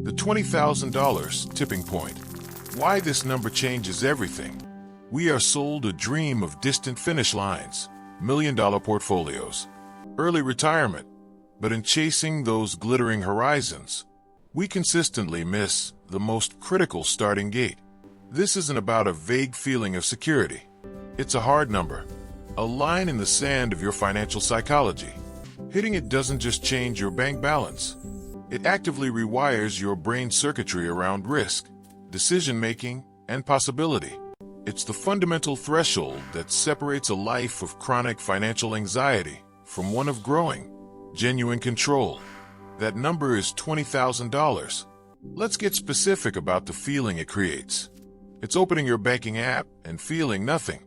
The $20,000 tipping point. Why this number changes everything. We are sold a dream of distant finish lines, million-dollar portfolios, early retirement. But in chasing those glittering horizons, we consistently miss the most critical starting gate. This isn't about a vague feeling of security. It's a hard number, a line in the sand of your financial psychology. Hitting it doesn't just change your bank balance. It actively rewires your brain circuitry around risk, decision-making, and possibility. It's the fundamental threshold that separates a life of chronic financial anxiety from one of growing, genuine control. That number is $20,000. Let's get specific about the feeling it creates. It's opening your banking app and feeling nothing.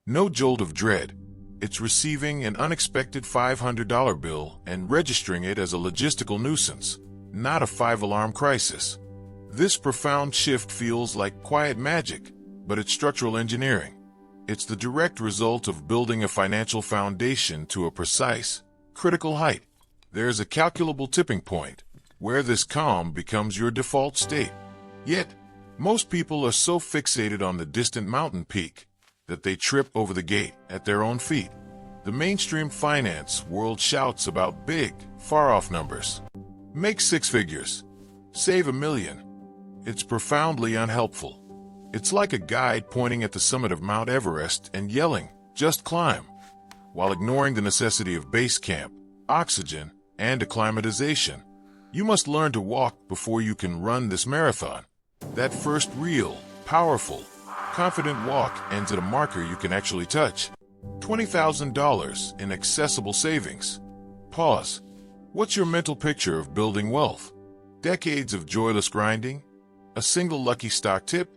No jolt of dread. It's receiving an unexpected $500 bill and registering it as a logistical nuisance, not a five-alarm crisis. This profound shift feels like quiet magic, but it's structural engineering. It's the direct result of building a financial foundation to a precise, critical height. There's a calculable tipping point where this calm becomes your default state. Yet, most people are so fixated on the distant mountain peak that they trip over the gate at their own feet. The mainstream finance world shouts about big, far-off numbers. Make six figures. Save $1 million. It's profoundly unhelpful. It's like a guide pointing at the summit of Mount Everest and yelling, "Just climb," while ignoring the necessity of base camp, oxygen, and acclimatization. You must learn to walk before you can run this marathon. That first real, powerful, confident walk ends at a marker you can actually touch. $20,000 in accessible savings. Pause. What's your mental picture of building wealth? Decades of joyless grinding? A single lucky stock tip?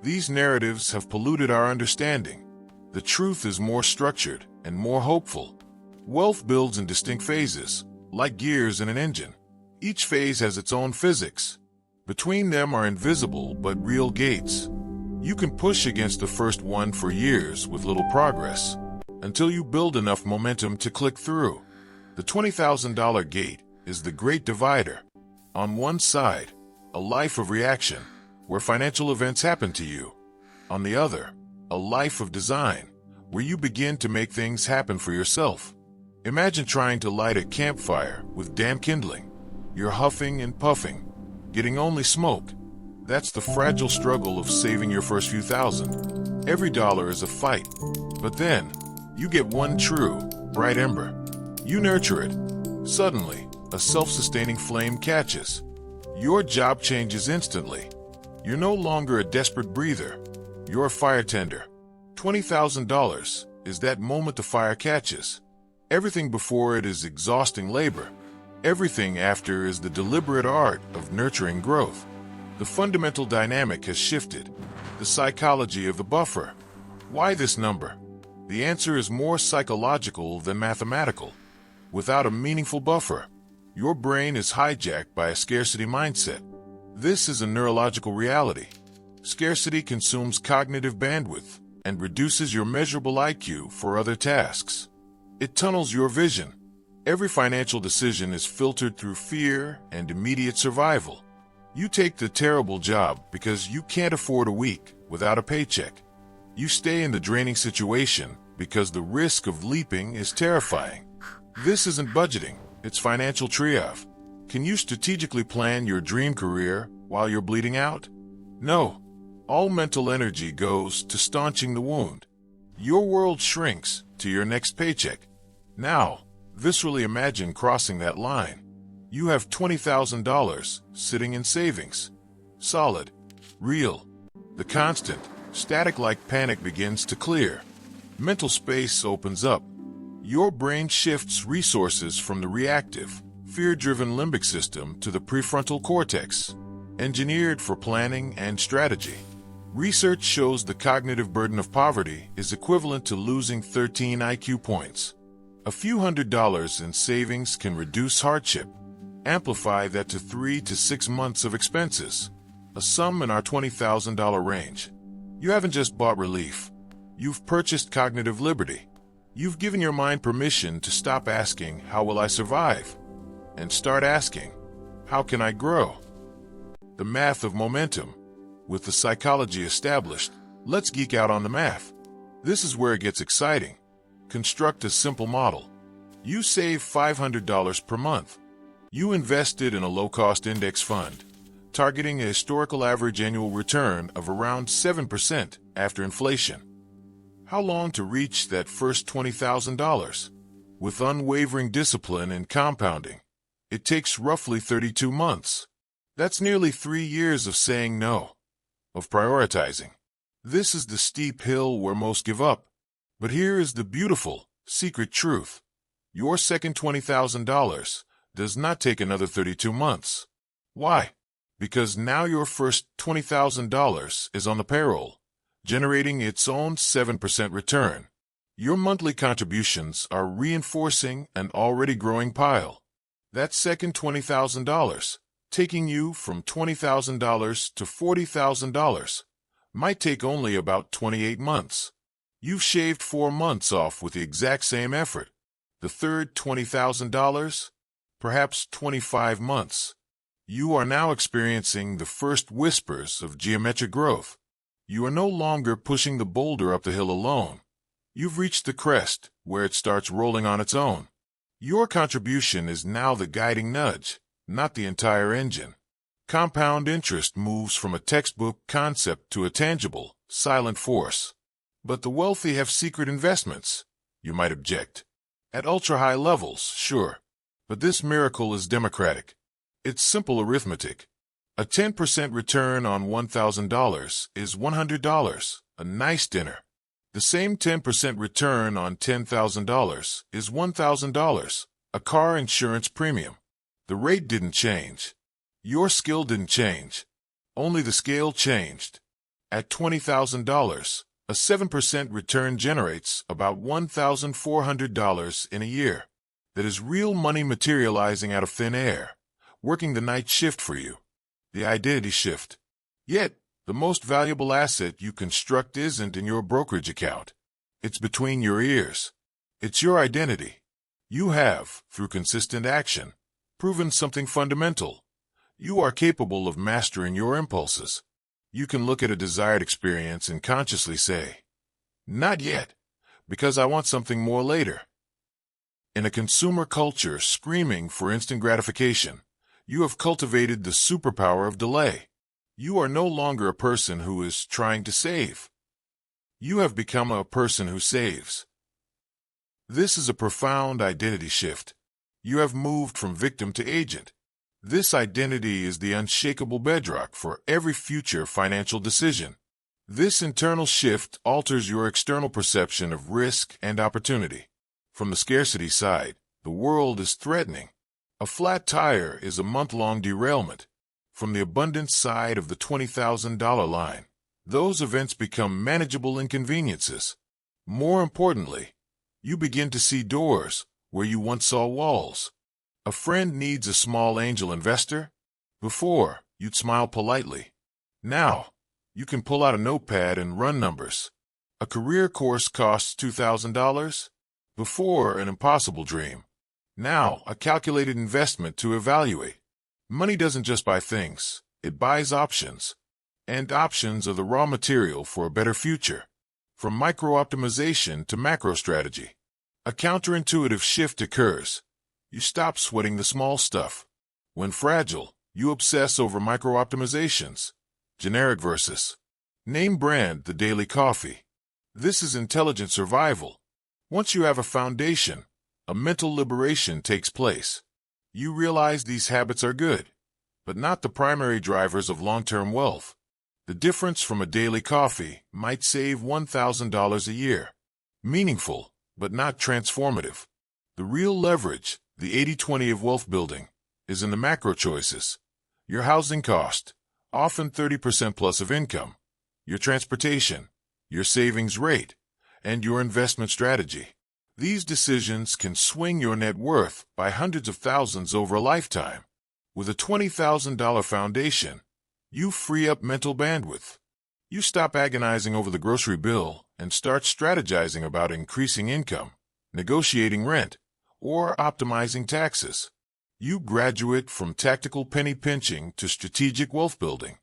These narratives have polluted our understanding. The truth is more structured and more hopeful. Wealth builds in distinct phases, like gears in an engine. Each phase has its own physics. Between them are invisible but real gates. You can push against the first one for years with little progress, until you build enough momentum to click through. The $20,000 gate is the great divider. On one side, a life of reaction, where financial events happen to you. On the other, a life of design, where you begin to make things happen for yourself. Imagine trying to light a campfire with damp kindling. You're huffing and puffing, getting only smoke. That's the fragile struggle of saving your first few thousand. Every dollar is a fight. But then, you get one true, bright ember. You nurture it. Suddenly, a self-sustaining flame catches. Your job changes instantly. You're no longer a desperate breather. You're a fire tender. $20,000 is that moment the fire catches. Everything before it is exhausting labor. Everything after is the deliberate art of nurturing growth. The fundamental dynamic has shifted. The psychology of the buffer. Why this number? The answer is more psychological than mathematical. Without a meaningful buffer, your brain is hijacked by a scarcity mindset. This is a neurological reality. Scarcity consumes cognitive bandwidth and reduces your measurable IQ for other tasks. It tunnels your vision. Every financial decision is filtered through fear and immediate survival. You take the terrible job because you can't afford a week without a paycheck. You stay in the draining situation because the risk of leaping is terrifying. This isn't budgeting, it's financial triage. Can you strategically plan your dream career while you're bleeding out? No. All mental energy goes to staunching the wound. Your world shrinks to your next paycheck. Now, viscerally imagine crossing that line. You have $20,000 sitting in savings. Solid. Real. The constant, static-like panic begins to clear. Mental space opens up. Your brain shifts resources from the reactive, fear-driven limbic system to the prefrontal cortex, engineered for planning and strategy. Research shows the cognitive burden of poverty is equivalent to losing 13 IQ points. A few $100s in savings can reduce hardship. Amplify that to 3 to 6 months of expenses, a sum in our $20,000 range. You haven't just bought relief. You've purchased cognitive liberty. You've given your mind permission to stop asking, "How will I survive?" and start asking, "How can I grow?" The math of momentum. With the psychology established, let's geek out on the math. This is where it gets exciting. Construct a simple model. You save $500 per month. You invested in a low-cost index fund, targeting a historical average annual return of around 7% after inflation. How long to reach that first $20,000? With unwavering discipline and compounding, it takes roughly 32 months. That's nearly 3 years of saying no, of prioritizing. This is the steep hill where most give up. But here is the beautiful, secret truth. Your second $20,000 does not take another 32 months. Why? Because now your first $20,000 is on the payroll, generating its own 7% return. Your monthly contributions are reinforcing an already growing pile. That second $20,000, taking you from $20,000 to $40,000, might take only about 28 months. You've shaved 4 months off with the exact same effort. The third $20,000? Perhaps 25 months. You are now experiencing the first whispers of geometric growth. You are no longer pushing the boulder up the hill alone. You've reached the crest, where it starts rolling on its own. Your contribution is now the guiding nudge, not the entire engine. Compound interest moves from a textbook concept to a tangible, silent force. But the wealthy have secret investments, you might object. At ultra-high levels, sure. But this miracle is democratic. It's simple arithmetic. A 10% return on $1,000 is $100, a nice dinner. The same 10% return on $10,000 is $1,000, a car insurance premium. The rate didn't change. Your skill didn't change. Only the scale changed. At $20,000, a 7% return generates about $1,400 in a year. That is real money materializing out of thin air, working the night shift for you. The identity shift. Yet, the most valuable asset you construct isn't in your brokerage account. It's between your ears. It's your identity. You have, through consistent action, proven something fundamental. You are capable of mastering your impulses. You can look at a desired experience and consciously say, "Not yet, because I want something more later." In a consumer culture screaming for instant gratification, you have cultivated the superpower of delay. You are no longer a person who is trying to save. You have become a person who saves. This is a profound identity shift. You have moved from victim to agent. This identity is the unshakable bedrock for every future financial decision. This internal shift alters your external perception of risk and opportunity. From the scarcity side, the world is threatening. A flat tire is a month-long derailment. From the abundance side of the $20,000 line, those events become manageable inconveniences. More importantly, you begin to see doors where you once saw walls. A friend needs a small angel investor. Before, you'd smile politely. Now, you can pull out a notepad and run numbers. A career course costs $2,000. Before, an impossible dream. Now, a calculated investment to evaluate. Money doesn't just buy things, it buys options. And options are the raw material for a better future. From micro-optimization to macro strategy, a counterintuitive shift occurs. You stop sweating the small stuff. When fragile, you obsess over micro-optimizations. Generic versus name brand, the daily coffee. This is intelligent survival. Once you have a foundation, a mental liberation takes place. You realize these habits are good, but not the primary drivers of long-term wealth. The difference from a daily coffee might save $1,000 a year. Meaningful, but not transformative. The real leverage, the 80-20 of wealth building, is in the macro choices. Your housing cost, often 30% plus of income. Your transportation, your savings rate, and your investment strategy. These decisions can swing your net worth by hundreds of thousands over a lifetime. With a $20,000 foundation, you free up mental bandwidth. You stop agonizing over the grocery bill and start strategizing about increasing income, negotiating rent, or optimizing taxes. You graduate from tactical penny pinching to strategic wealth building.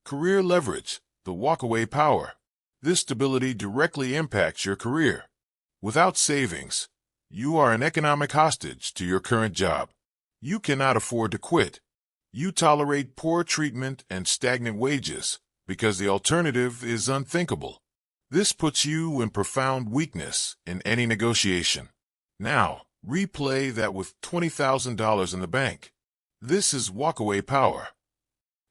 Career leverage, the walkaway power. This stability directly impacts your career. Without savings, you are an economic hostage to your current job. You cannot afford to quit. You tolerate poor treatment and stagnant wages because the alternative is unthinkable. This puts you in profound weakness in any negotiation. Now, replay that with $20,000 in the bank. This is walkaway power.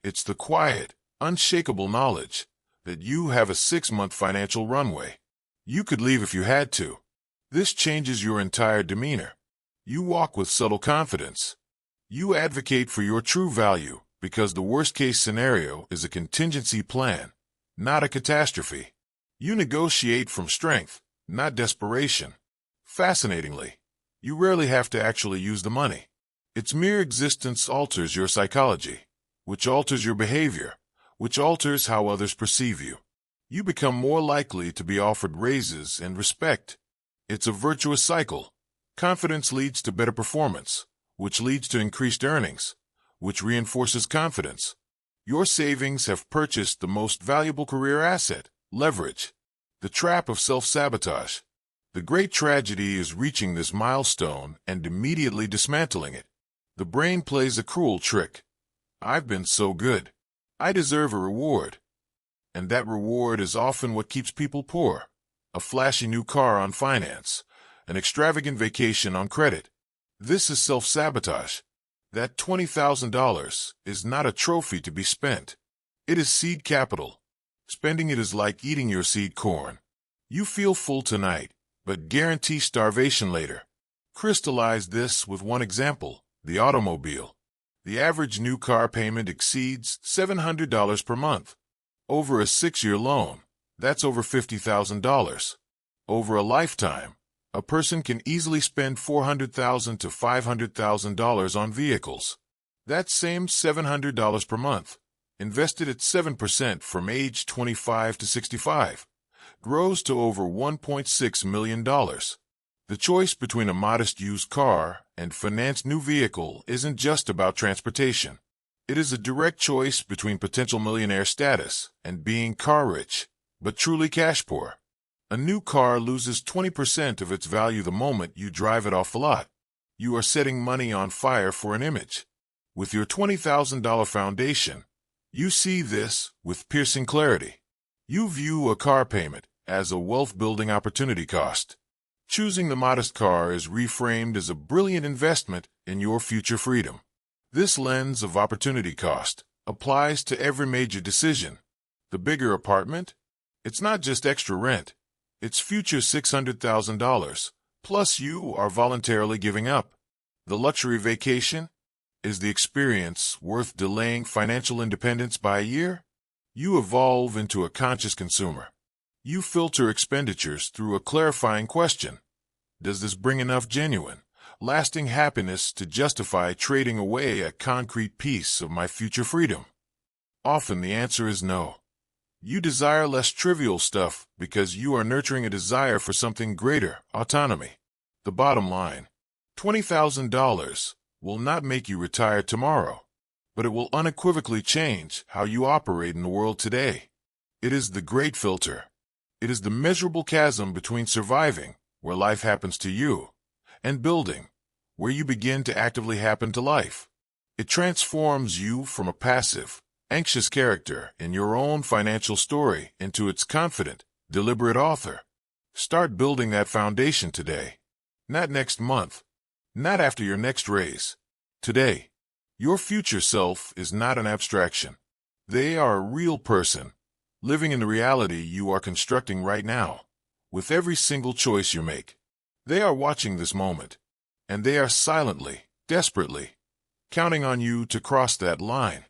It's the quiet, unshakable knowledge that you have a 6-month financial runway. You could leave if you had to. This changes your entire demeanor. You walk with subtle confidence. You advocate for your true value because the worst-case scenario is a contingency plan, not a catastrophe. You negotiate from strength, not desperation. Fascinatingly, you rarely have to actually use the money. Its mere existence alters your psychology, which alters your behavior, which alters how others perceive you. You become more likely to be offered raises and respect. It's a virtuous cycle. Confidence leads to better performance, which leads to increased earnings, which reinforces confidence. Your savings have purchased the most valuable career asset, leverage. The trap of self-sabotage. The great tragedy is reaching this milestone and immediately dismantling it. The brain plays a cruel trick. I've been so good. I deserve a reward. And that reward is often what keeps people poor. A flashy new car on finance, an extravagant vacation on credit. This is self-sabotage. That $20,000 is not a trophy to be spent. It is seed capital. Spending it is like eating your seed corn. You feel full tonight, but guarantee starvation later. Crystallize this with one example, the automobile. The average new car payment exceeds $700 per month. Over a 6-year loan, that's over $50,000. Over a lifetime, a person can easily spend $400,000 to $500,000 on vehicles. That same $700 per month, invested at 7% from age 25 to 65, grows to over $1.6 million. The choice between a modest used car and financed new vehicle isn't just about transportation. It is a direct choice between potential millionaire status and being car rich, but truly cash poor. A new car loses 20% of its value the moment you drive it off the lot. You are setting money on fire for an image. With your $20,000 foundation, you see this with piercing clarity. You view a car payment as a wealth-building opportunity cost. Choosing the modest car is reframed as a brilliant investment in your future freedom. This lens of opportunity cost applies to every major decision. The bigger apartment? It's not just extra rent. It's future $600,000, plus you are voluntarily giving up. The luxury vacation? Is the experience worth delaying financial independence by a year? You evolve into a conscious consumer. You filter expenditures through a clarifying question. Does this bring enough genuine, lasting happiness to justify trading away a concrete piece of my future freedom? Often the answer is no. You desire less trivial stuff because you are nurturing a desire for something greater, autonomy. The bottom line, $20,000 will not make you retire tomorrow, but it will unequivocally change how you operate in the world today. It is the great filter. It is the measurable chasm between surviving, where life happens to you, and building, where you begin to actively happen to life. It transforms you from a passive, anxious character in your own financial story into its confident, deliberate author. Start building that foundation today. Not next month. Not after your next raise. Today. Your future self is not an abstraction. They are a real person, living in the reality you are constructing right now, with every single choice you make. They are watching this moment, and they are silently, desperately, counting on you to cross that line.